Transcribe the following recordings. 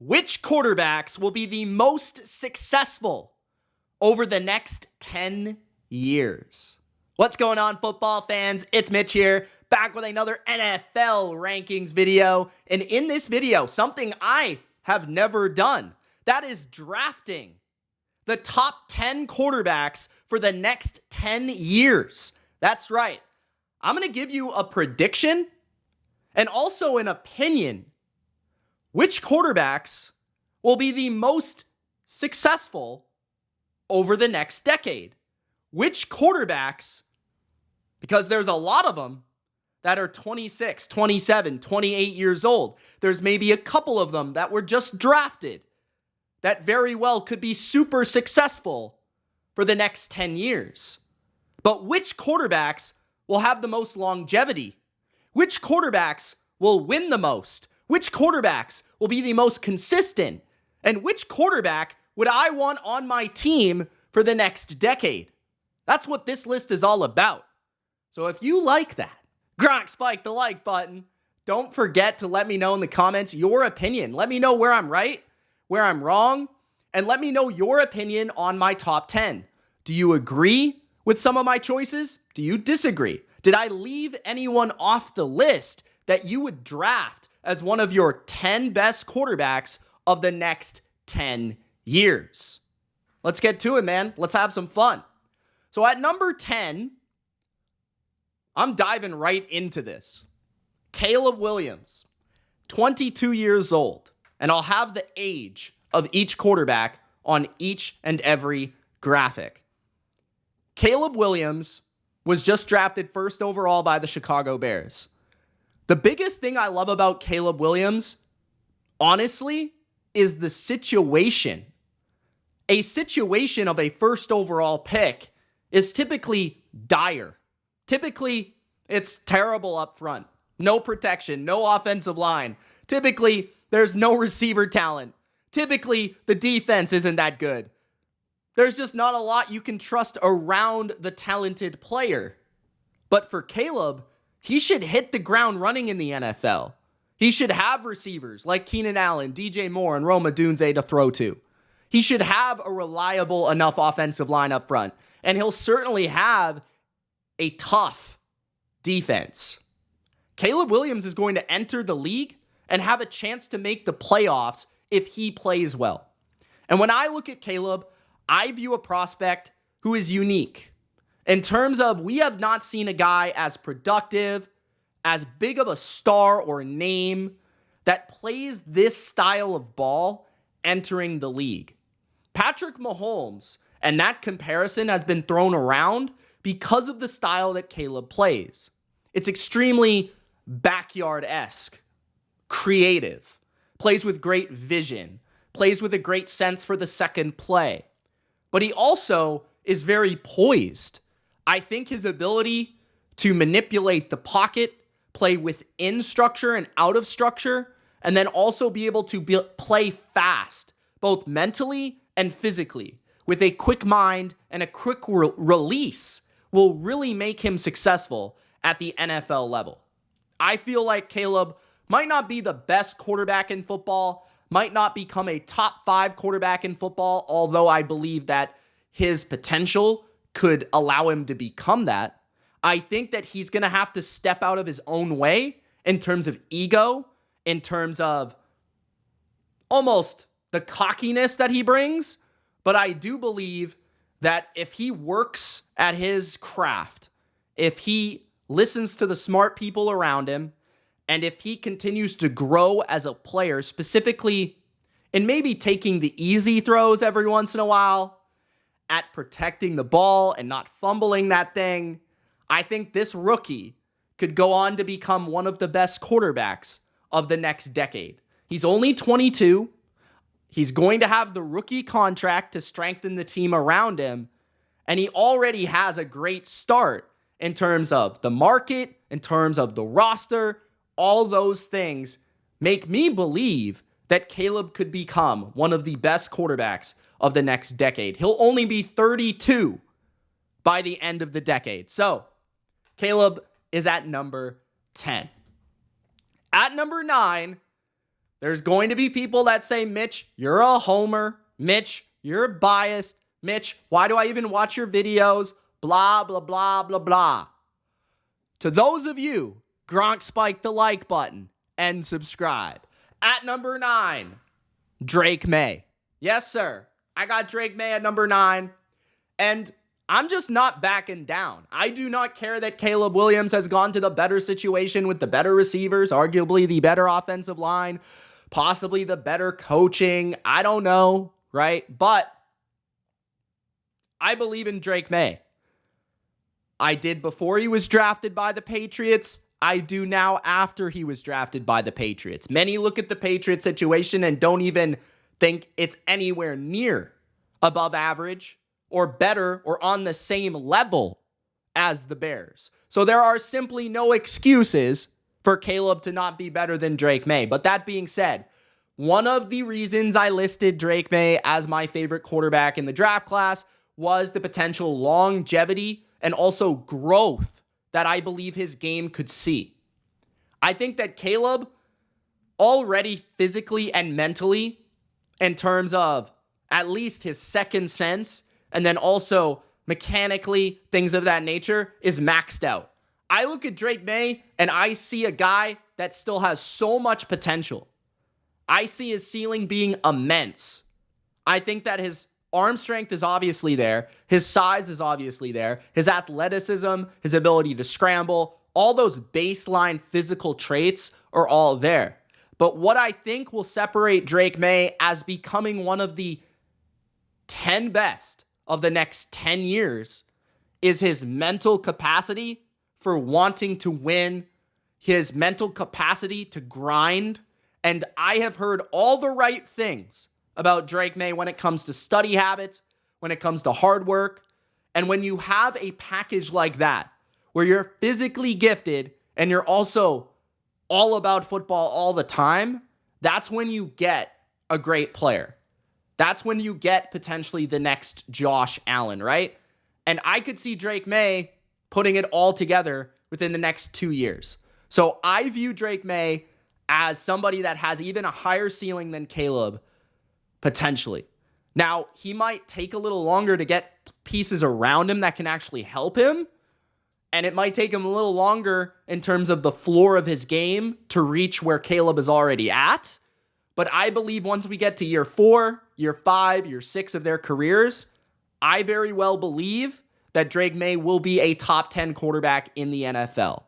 Which quarterbacks will be the most successful over the next 10 years? What's going on, football fans? It's Mitch here, back with another NFL rankings video. And in this video, something I have never done, that is drafting the top 10 quarterbacks for the next 10 years. That's right. I'm going to give you a prediction and also an opinion. Which quarterbacks will be the most successful over the next decade? Which quarterbacks, because there's a lot of them that are 26, 27, 28 years old. There's maybe a couple of them that were just drafted that very well could be super successful for the next 10 years. But which quarterbacks will have the most longevity? Which quarterbacks will win the most? Which quarterbacks will be the most consistent? And which quarterback would I want on my team for the next decade? That's what this list is all about. So if you like that, Gronk spike the like button. Don't forget to let me know in the comments your opinion. Let me know where I'm right, where I'm wrong, and let me know your opinion on my top 10. Do you agree with some of my choices? Do you disagree? Did I leave anyone off the list that you would draft as one of your 10 best quarterbacks of the next 10 years? Let's get to it, man. Let's have some fun. So at number 10, I'm diving right into this. Caleb Williams, 22 years old. And I'll have the age of each quarterback on each and every graphic. Caleb Williams was just drafted first overall by the Chicago Bears. The biggest thing I love about Caleb Williams, honestly, is the situation. A situation of a first overall pick is typically dire. Typically, it's terrible up front. No protection, no offensive line. Typically, there's no receiver talent. Typically, the defense isn't that good. There's just not a lot you can trust around the talented player. But for Caleb, he should hit the ground running in the NFL. He should have receivers like Keenan Allen, DJ Moore, and Rome Odunze to throw to. He should have a reliable enough offensive line up front. And he'll certainly have a tough defense. Caleb Williams is going to enter the league and have a chance to make the playoffs if he plays well. And when I look at Caleb, I view a prospect who is unique. In terms of, we have not seen a guy as productive, as big of a star or name that plays this style of ball entering the league. Patrick Mahomes, and that comparison has been thrown around because of the style that Caleb plays. It's extremely backyard-esque, creative, plays with great vision, plays with a great sense for the second play. But he also is very poised. I think his ability to manipulate the pocket, play within structure and out of structure, and then also be able to play fast, both mentally and physically, with a quick mind and a quick release, will really make him successful at the NFL level. I feel like Caleb might not be the best quarterback in football, might not become a top 5 quarterback in football, although I believe that his potential could allow him to become that. I think that he's going to have to step out of his own way in terms of ego, in terms of almost the cockiness that he brings. But I do believe that if he works at his craft, if he listens to the smart people around him, and if he continues to grow as a player, specifically in maybe taking the easy throws every once in a while, at protecting the ball and not fumbling that thing, I think this rookie could go on to become one of the best quarterbacks of the next decade. He's only 22. He's going to have the rookie contract to strengthen the team around him, and he already has a great start in terms of the market, in terms of the roster. All those things make me believe that Caleb could become one of the best quarterbacks of the next decade. He'll only be 32 by the end of the decade. So, Caleb is at number 10. At number 9, There's going to be people that say, Mitch, you're a homer. Mitch, you're biased. Mitch, why do I even watch your videos? Blah, blah, blah, blah, blah. To those of you, Gronk spike the like button and subscribe. At number 9, Drake May. Yes, sir. I got Drake May at number 9. And I'm just not backing down. I do not care that Caleb Williams has gone to the better situation with the better receivers, arguably the better offensive line, possibly the better coaching. I don't know, right? But I believe in Drake May. I did before he was drafted by the Patriots. I do now after he was drafted by the Patriots. Many look at the Patriots situation and don't even think it's anywhere near above average or better or on the same level as the Bears. So there are simply no excuses for Caleb to not be better than Drake May. But that being said, one of the reasons I listed Drake May as my favorite quarterback in the draft class was the potential longevity and also growth that I believe his game could see. I think that Caleb already physically and mentally, in terms of at least his second sense, and then also mechanically, things of that nature, is maxed out. I look at Drake May and I see a guy that still has so much potential. I see his ceiling being immense. I think that his arm strength is obviously there. His size is obviously there. His athleticism, his ability to scramble, all those baseline physical traits are all there. But what I think will separate Drake May as becoming one of the 10 best of the next 10 years is his mental capacity for wanting to win, his mental capacity to grind. And I have heard all the right things about Drake May when it comes to study habits, when it comes to hard work. And when you have a package like that, where you're physically gifted and you're also all about football all the time, that's when you get a great player. That's when you get potentially the next Josh Allen, right? And I could see Drake May putting it all together within the next 2 years. So I view Drake May as somebody that has even a higher ceiling than Caleb, potentially. Now, he might take a little longer to get pieces around him that can actually help him, and it might take him a little longer in terms of the floor of his game to reach where Caleb is already at. But I believe once we get to year 4, year 5, year 6 of their careers, I very well believe that Drake May will be a top 10 quarterback in the NFL.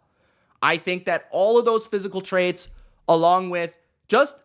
I think that all of those physical traits, along with just,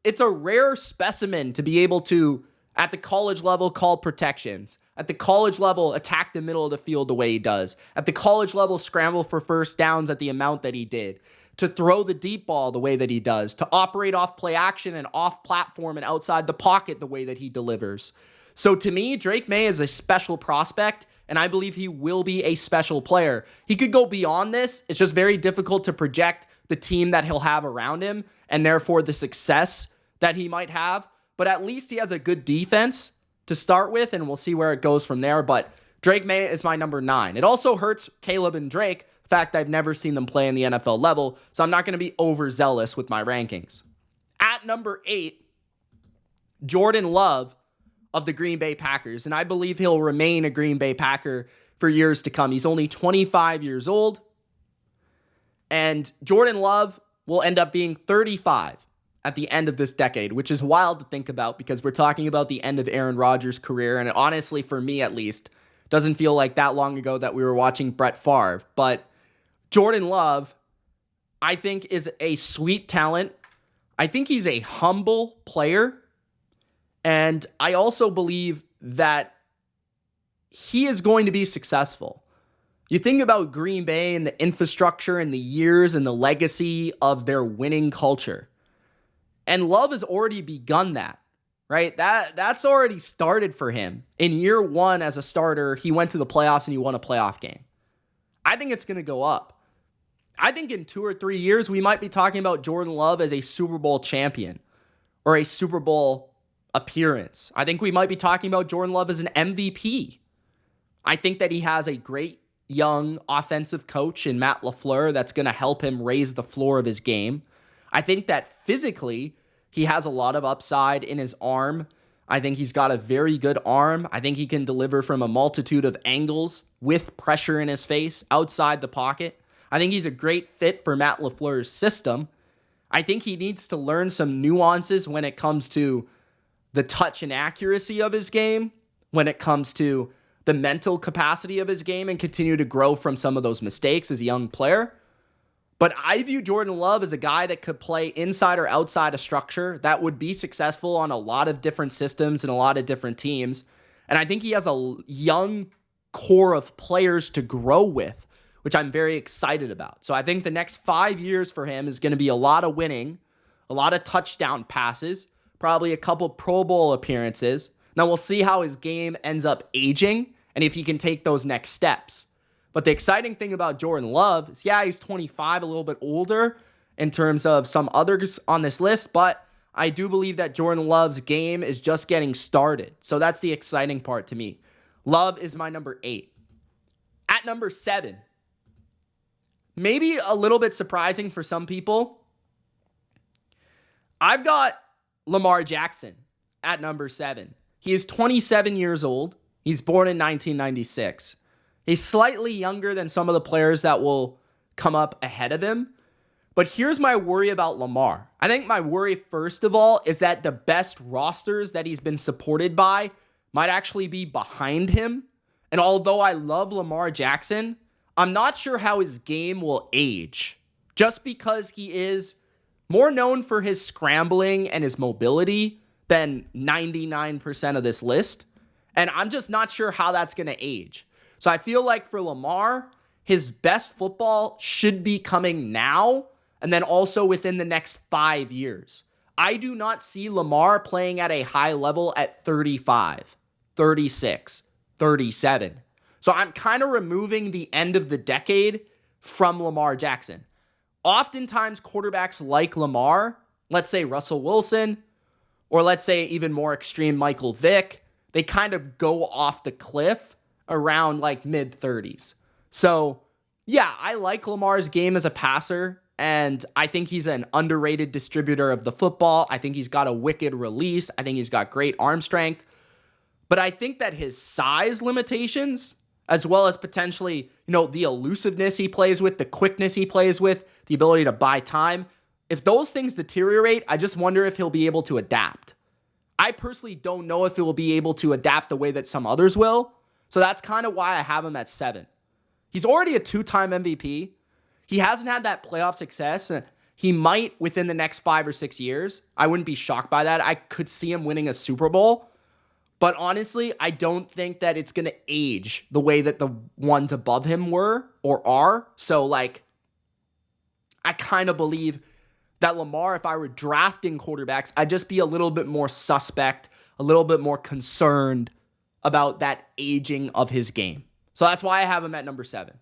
it's a rare specimen to be able to, at the college level, call protections. At the college level, attack the middle of the field the way he does. At the college level, scramble for first downs at the amount that he did. To throw the deep ball the way that he does. To operate off play action and off platform and outside the pocket the way that he delivers. So to me, Drake May is a special prospect, and I believe he will be a special player. He could go beyond this. It's just very difficult to project the team that he'll have around him, and therefore the success that he might have. But at least he has a good defense to start with, and we'll see where it goes from there. But Drake May is my number 9. It also hurts Caleb and Drake, the fact I've never seen them play in the NFL level, so I'm not going to be overzealous with my rankings. At number 8, Jordan Love of the Green Bay Packers, and I believe he'll remain a Green Bay Packer for years to come. He's only 25 years old, and Jordan Love will end up being 35 at the end of this decade, which is wild to think about because we're talking about the end of Aaron Rodgers' career, and it honestly, for me at least, doesn't feel like that long ago that we were watching Brett Favre. But Jordan Love, I think, is a sweet talent. I think he's a humble player, and I also believe that he is going to be successful. You think about Green Bay and the infrastructure and the years and the legacy of their winning culture. And Love has already begun that, right? That's already started for him. In year 1 as a starter, he went to the playoffs and he won a playoff game. I think it's going to go up. I think in 2 or 3 years, we might be talking about Jordan Love as a Super Bowl champion or a Super Bowl appearance. I think we might be talking about Jordan Love as an MVP. I think that he has a great young offensive coach in Matt LaFleur that's going to help him raise the floor of his game. I think that physically, He has a lot of upside in his arm. I think he's got a very good arm. I think he can deliver from a multitude of angles with pressure in his face outside the pocket. I think he's a great fit for Matt LaFleur's system. I think he needs to learn some nuances when it comes to the touch and accuracy of his game, when it comes to the mental capacity of his game, and continue to grow from some of those mistakes as a young player. But I view Jordan Love as a guy that could play inside or outside a structure that would be successful on a lot of different systems and a lot of different teams. And I think he has a young core of players to grow with, which I'm very excited about. So I think the next 5 years for him is going to be a lot of winning, a lot of touchdown passes, probably a couple Pro Bowl appearances. Now we'll see how his game ends up aging and if he can take those next steps. But the exciting thing about Jordan Love is, yeah, he's 25, a little bit older in terms of some others on this list, but I do believe that Jordan Love's game is just getting started. So that's the exciting part to me. Love is my number 8. At number 7, maybe a little bit surprising for some people, I've got Lamar Jackson at number 7. He is 27 years old. He's born in 1996. He's slightly younger than some of the players that will come up ahead of him. But here's my worry about Lamar. I think my worry, first of all, is that the best rosters that he's been supported by might actually be behind him. And although I love Lamar Jackson, I'm not sure how his game will age. Just because he is more known for his scrambling and his mobility than 99% of this list. And I'm just not sure how that's going to age. So I feel like for Lamar, his best football should be coming now and then also within the next 5 years. I do not see Lamar playing at a high level at 35, 36, 37. So I'm kind of removing the end of the decade from Lamar Jackson. Oftentimes, quarterbacks like Lamar, let's say Russell Wilson, or let's say even more extreme Michael Vick, they kind of go off the cliff around like mid-30s. So, yeah, I like Lamar's game as a passer, and I think he's an underrated distributor of the football. I think he's got a wicked release. I think he's got great arm strength. But I think that his size limitations, as well as potentially, the elusiveness he plays with, the quickness he plays with, the ability to buy time, if those things deteriorate, I just wonder if he'll be able to adapt. I personally don't know if he will be able to adapt the way that some others will. So that's kind of why I have him at 7. He's already a 2-time MVP. He hasn't had that playoff success. He might within the next 5 or 6 years. I wouldn't be shocked by that. I could see him winning a Super Bowl. But honestly, I don't think that it's going to age the way that the ones above him were or are. So, I kind of believe that Lamar, if I were drafting quarterbacks, I'd just be a little bit more suspect, a little bit more concerned about that aging of his game. So that's why I have him at number 7.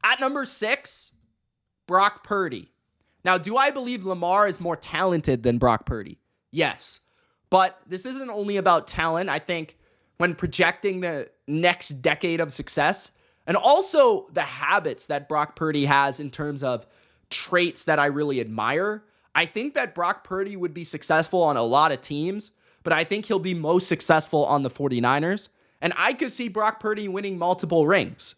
At number 6, Brock Purdy. Now, do I believe Lamar is more talented than Brock Purdy? Yes. But this isn't only about talent. I think when projecting the next decade of success, and also the habits that Brock Purdy has in terms of traits that I really admire, I think that Brock Purdy would be successful on a lot of teams, but I think he'll be most successful on the 49ers. And I could see Brock Purdy winning multiple rings.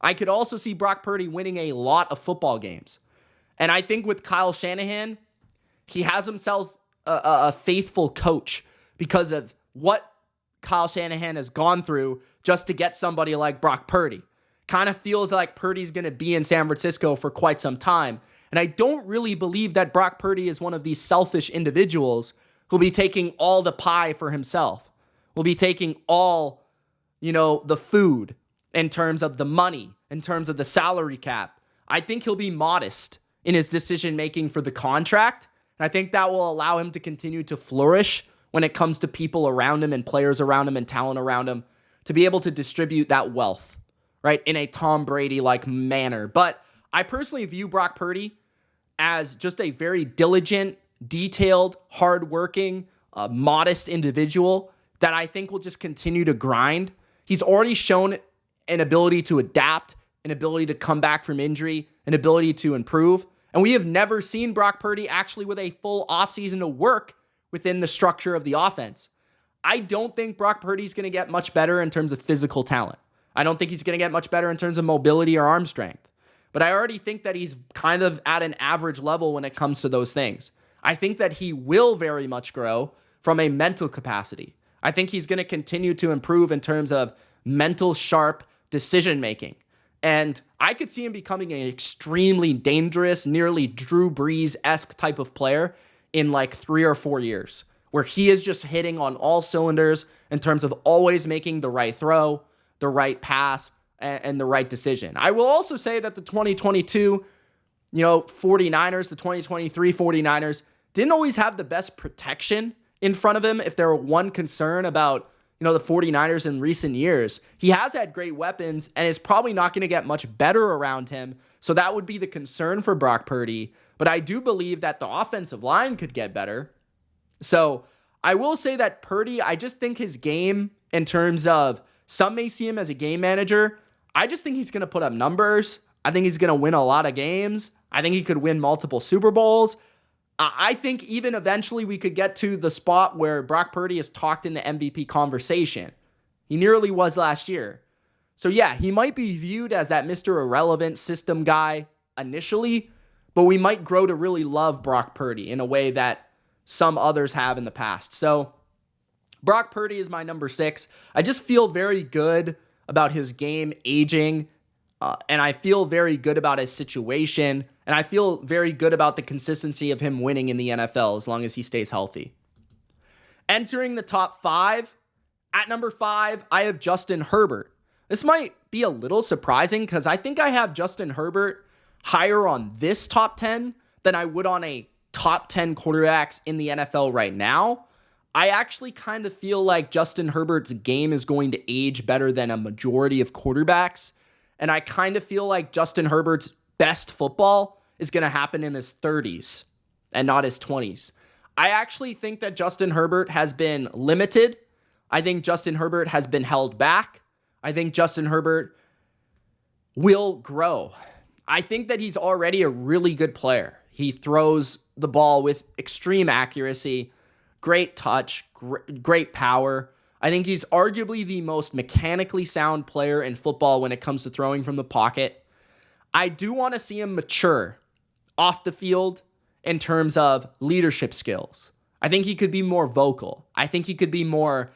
I could also see Brock Purdy winning a lot of football games. And I think with Kyle Shanahan, he has himself a faithful coach because of what Kyle Shanahan has gone through just to get somebody like Brock Purdy. Kind of feels like Purdy's going to be in San Francisco for quite some time. And I don't really believe that Brock Purdy is one of these selfish individuals who'll be taking all the pie for himself. Will be taking all, the food in terms of the money, in terms of the salary cap. I think he'll be modest in his decision-making for the contract. And I think that will allow him to continue to flourish when it comes to people around him and players around him and talent around him to be able to distribute that wealth, right, in a Tom Brady-like manner. But I personally view Brock Purdy as just a very diligent, detailed, hardworking, modest individual that I think will just continue to grind. He's already shown an ability to adapt, an ability to come back from injury, an ability to improve. And we have never seen Brock Purdy actually with a full offseason to work within the structure of the offense. I don't think Brock Purdy's going to get much better in terms of physical talent. I don't think he's going to get much better in terms of mobility or arm strength. But I already think that he's kind of at an average level when it comes to those things. I think that he will very much grow from a mental capacity. I think he's going to continue to improve in terms of mental, sharp decision making. And I could see him becoming an extremely dangerous, nearly Drew Brees-esque type of player in like 3 or 4 years, where he is just hitting on all cylinders in terms of always making the right throw, the right pass, and the right decision. I will also say that the 2022, 49ers, the 2023 49ers didn't always have the best protection in front of him. If there were one concern about, the 49ers in recent years, he has had great weapons and is probably not going to get much better around him. So that would be the concern for Brock Purdy. But I do believe that the offensive line could get better. So I will say that Purdy, I just think his game in terms of some may see him as a game manager. I just think he's going to put up numbers. I think he's going to win a lot of games. I think he could win multiple Super Bowls. I think even eventually we could get to the spot where Brock Purdy is talked in the MVP conversation. He nearly was last year. So yeah, he might be viewed as that Mr. Irrelevant system guy initially, but we might grow to really love Brock Purdy in a way that some others have in the past. So Brock Purdy is my number 6. I just feel very good about his game aging, and I feel very good about his situation, and I feel very good about the consistency of him winning in the NFL as long as he stays healthy. Entering the top 5, at number 5, I have Justin Herbert. This might be a little surprising because I think I have Justin Herbert higher on this top 10 than I would on a top 10 quarterbacks in the NFL right now. I actually kind of feel like Justin Herbert's game is going to age better than a majority of quarterbacks. And I kind of feel like Justin Herbert's best football is going to happen in his 30s and not his 20s. I actually think that Justin Herbert has been limited. I think Justin Herbert has been held back. I think Justin Herbert will grow. I think that he's already a really good player. He throws the ball with extreme accuracy, great touch, great power. I think he's arguably the most mechanically sound player in football when it comes to throwing from the pocket. I do want to see him mature off the field in terms of leadership skills. I think he could be more vocal. I think he could be more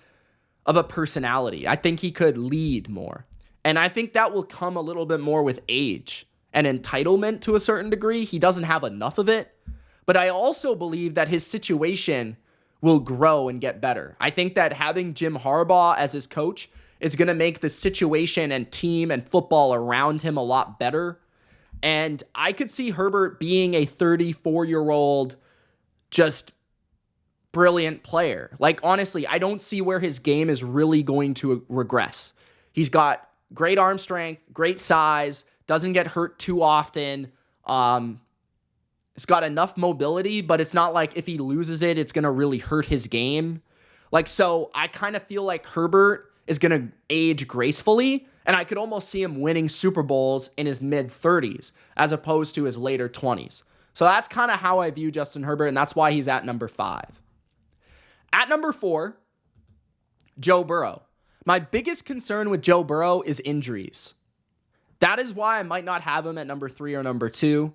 of a personality. I think he could lead more. And I think that will come a little bit more with age and entitlement to a certain degree. He doesn't have enough of it. But I also believe that his situation will grow and get better. I think that having Jim Harbaugh as his coach is going to make the situation and team and football around him a lot better. And I could see Herbert being a 34-year-old, just brilliant player. Like, honestly, I don't see where his game is really going to regress. He's got great arm strength, great size, doesn't get hurt too often. It's got enough mobility, but it's not like if he loses it, it's going to really hurt his game. So I kind of feel like Herbert is going to age gracefully, and I could almost see him winning Super Bowls in his mid-30s as opposed to his later 20s. So that's kind of how I view Justin Herbert, and that's why he's at number 5. At number 4, Joe Burrow. My biggest concern with Joe Burrow is injuries. That is why I might not have him at number 3 or number 2.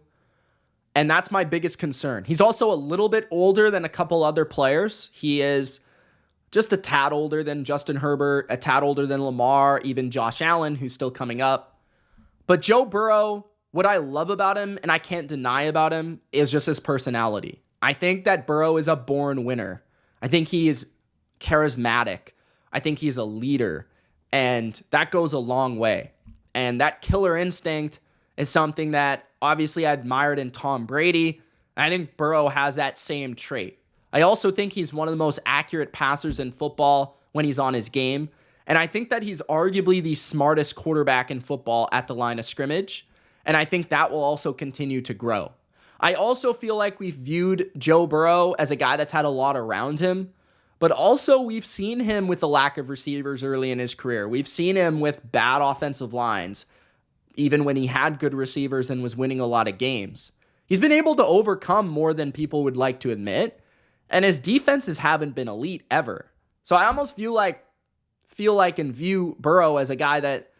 And that's my biggest concern. He's also a little bit older than a couple other players. He is just a tad older than Justin Herbert, a tad older than Lamar, even Josh Allen, who's still coming up. But Joe Burrow, what I love about him, and I can't deny about him, is just his personality. I think that Burrow is a born winner. I think he is charismatic. I think he's a leader. And that goes a long way. And that killer instinct is something that obviously I admired in Tom Brady. I think Burrow has that same trait. I also think he's one of the most accurate passers in football when he's on his game. And I think that he's arguably the smartest quarterback in football at the line of scrimmage. And I think that will also continue to grow. I also feel like we've viewed Joe Burrow as a guy that's had a lot around him, but also we've seen him with a lack of receivers early in his career. We've seen him with bad offensive lines, even when he had good receivers and was winning a lot of games. He's been able to overcome more than people would like to admit, and his defenses haven't been elite ever. So I almost feel like and view Burrow as a guy that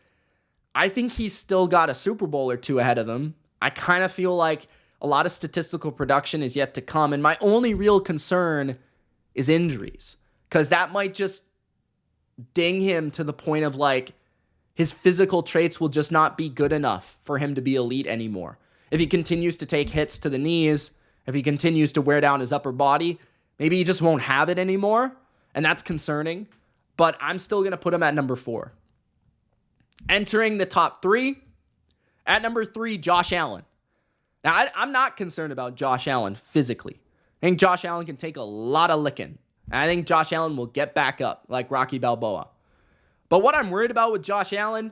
I think he's still got a Super Bowl or two ahead of him. I kind of feel like a lot of statistical production is yet to come, and my only real concern is injuries, because that might just ding him to the point of like his physical traits will just not be good enough for him to be elite anymore. If he continues to take hits to the knees, if he continues to wear down his upper body, maybe he just won't have it anymore, and that's concerning. But I'm still going to put him at number 4. Entering the top 3, at number 3, Josh Allen. Now, I'm not concerned about Josh Allen physically. I think Josh Allen can take a lot of licking. And I think Josh Allen will get back up like Rocky Balboa. But what I'm worried about with Josh Allen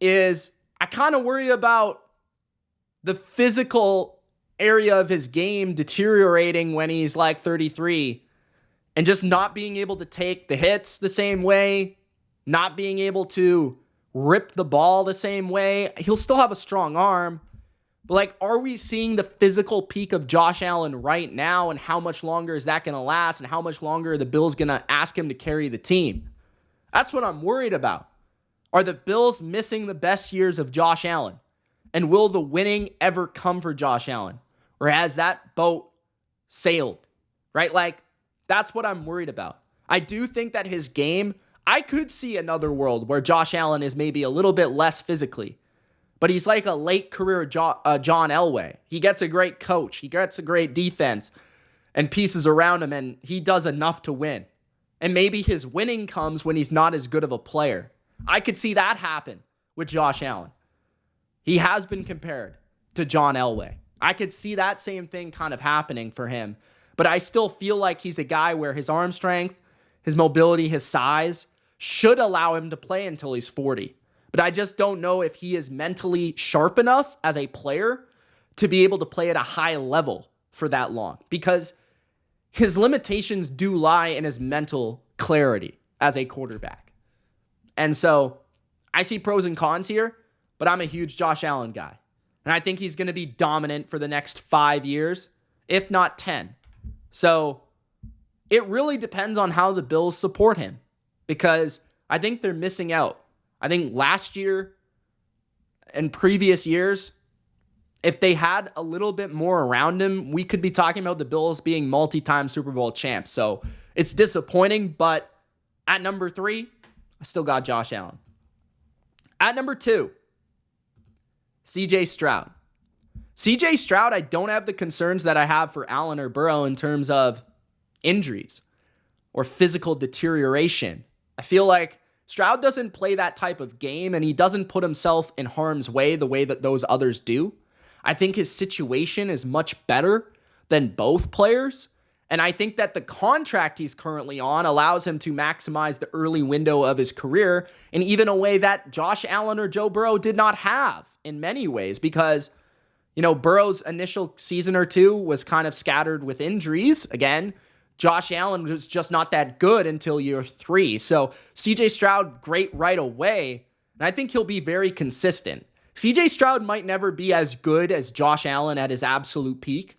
is I kind of worry about the physical area of his game deteriorating when he's like 33 and just not being able to take the hits the same way, not being able to rip the ball the same way. He'll still have a strong arm, but like, are we seeing the physical peak of Josh Allen right now, and how much longer is that going to last, and how much longer are the Bills going to ask him to carry the team? That's what I'm worried about. Are the Bills missing the best years of Josh Allen? And will the winning ever come for Josh Allen? Or has that boat sailed? Right? Like, that's what I'm worried about. I do think that his game, I could see another world where Josh Allen is maybe a little bit less physically, but he's like a late career John Elway. He gets a great coach. He gets a great defense and pieces around him, and he does enough to win. And maybe his winning comes when he's not as good of a player. I could see that happen with Josh Allen. He has been compared to John Elway. I could see that same thing kind of happening for him. But I still feel like he's a guy where his arm strength, his mobility, his size should allow him to play until he's 40. But I just don't know if he is mentally sharp enough as a player to be able to play at a high level for that long, because his limitations do lie in his mental clarity as a quarterback. And so I see pros and cons here, but I'm a huge Josh Allen guy. And I think he's going to be dominant for the next 5 years, if not 10. So it really depends on how the Bills support him, because I think they're missing out. I think last year and previous years, if they had a little bit more around him, we could be talking about the Bills being multi-time Super Bowl champs. So it's disappointing, but at number 3, I still got Josh Allen. At number 2, CJ Stroud. CJ Stroud, I don't have the concerns that I have for Allen or Burrow in terms of injuries or physical deterioration. I feel like Stroud doesn't play that type of game, and he doesn't put himself in harm's way the way that those others do. I think his situation is much better than both players, and I think that the contract he's currently on allows him to maximize the early window of his career in even a way that Josh Allen or Joe Burrow did not have in many ways, because, you know, Burrow's initial season or two was kind of scattered with injuries. Again, Josh Allen was just not that good until year 3. So CJ Stroud, great right away, and I think he'll be very consistent. CJ Stroud might never be as good as Josh Allen at his absolute peak,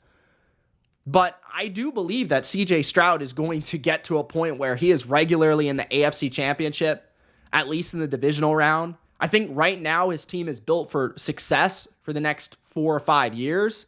but I do believe that CJ Stroud is going to get to a point where he is regularly in the AFC Championship, at least in the divisional round. I think right now his team is built for success for the next 4 or 5 years,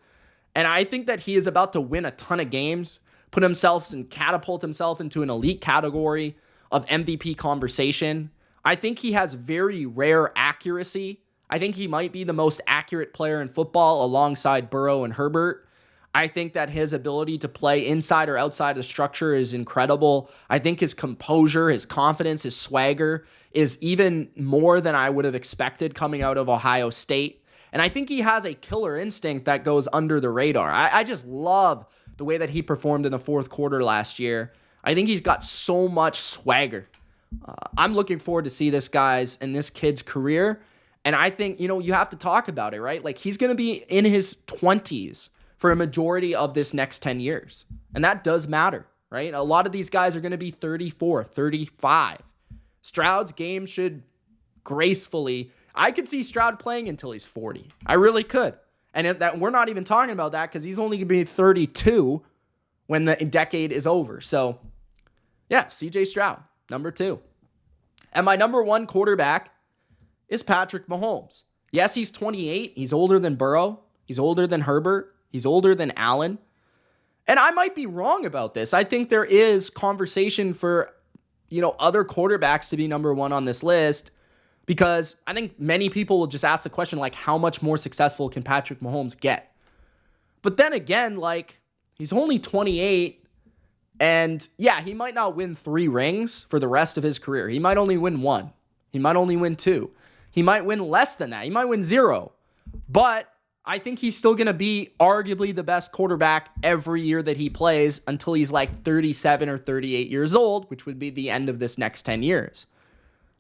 and I think that he is about to win a ton of games, put himself and catapult himself into an elite category of MVP conversation. I think he has very rare accuracy. I think he might be the most accurate player in football alongside Burrow and Herbert. I think that his ability to play inside or outside the structure is incredible. I think his composure, his confidence, his swagger is even more than I would have expected coming out of Ohio State. And I think he has a killer instinct that goes under the radar. I just love the way that he performed in the fourth quarter last year. I think he's got so much swagger. I'm looking forward to see this kid's career. And I think, you have to talk about it, right? Like, he's going to be in his 20s for a majority of this next 10 years. And that does matter, right? A lot of these guys are going to be 34, 35. Stroud's game should gracefully, I could see Stroud playing until he's 40. I really could. And that we're not even talking about that because he's only going to be 32 when the decade is over. So, yeah, CJ Stroud, number 2. And my number 1 quarterback is Patrick Mahomes. Yes, he's 28. He's older than Burrow. He's older than Herbert. He's older than Allen. And I might be wrong about this. I think there is conversation for, other quarterbacks to be number 1 on this list, because I think many people will just ask the question, like, how much more successful can Patrick Mahomes get? But then again, he's only 28, and yeah, he might not win 3 rings for the rest of his career. He might only win 1. He might only win 2. He might win less than that. He might win 0. But I think he's still going to be arguably the best quarterback every year that he plays until he's 37 or 38 years old, which would be the end of this next 10 years.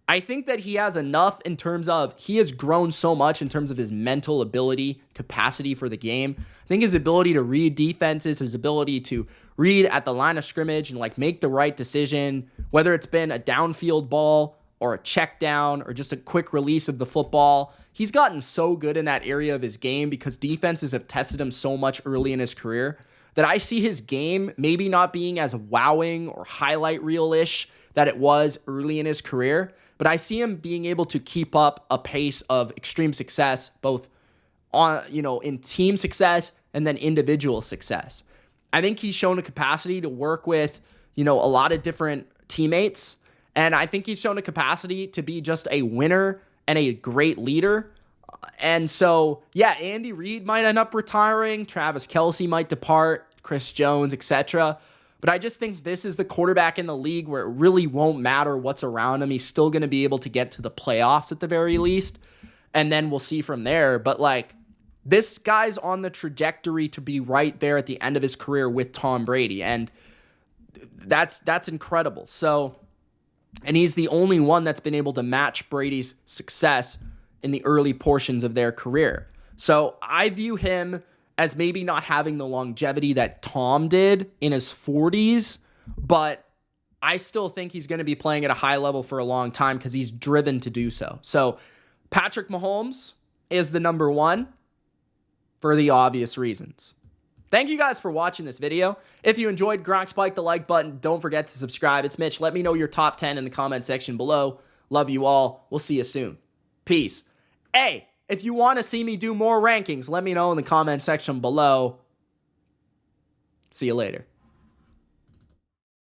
I think that he has enough in terms of, he has grown so much in terms of his mental ability, capacity for the game. I think his ability to read defenses, his ability to read at the line of scrimmage and make the right decision, whether it's been a downfield ball or a check down or just a quick release of the football. He's gotten so good in that area of his game because defenses have tested him so much early in his career that I see his game maybe not being as wowing or highlight reel-ish that it was early in his career, but I see him being able to keep up a pace of extreme success, both on, in team success and then individual success. I think he's shown a capacity to work with, a lot of different teammates. And I think he's shown a capacity to be just a winner and a great leader. And so, yeah, Andy Reid might end up retiring. Travis Kelce might depart, Chris Jones, etc. But I just think this is the quarterback in the league where it really won't matter what's around him. He's still going to be able to get to the playoffs at the very least. And then we'll see from there. But this guy's on the trajectory to be right there at the end of his career with Tom Brady. And that's incredible. So, and he's the only one that's been able to match Brady's success in the early portions of their career. So I view him as maybe not having the longevity that Tom did in his 40s, but I still think he's going to be playing at a high level for a long time because he's driven to do so. So Patrick Mahomes is the number 1 for the obvious reasons. Thank you guys for watching this video. If you enjoyed, spike the like button. Don't forget to subscribe. It's Mitch. Let me know your top 10 in the comment section below. Love you all. We'll see you soon. Peace. Hey, if you want to see me do more rankings, let me know in the comment section below. See you later.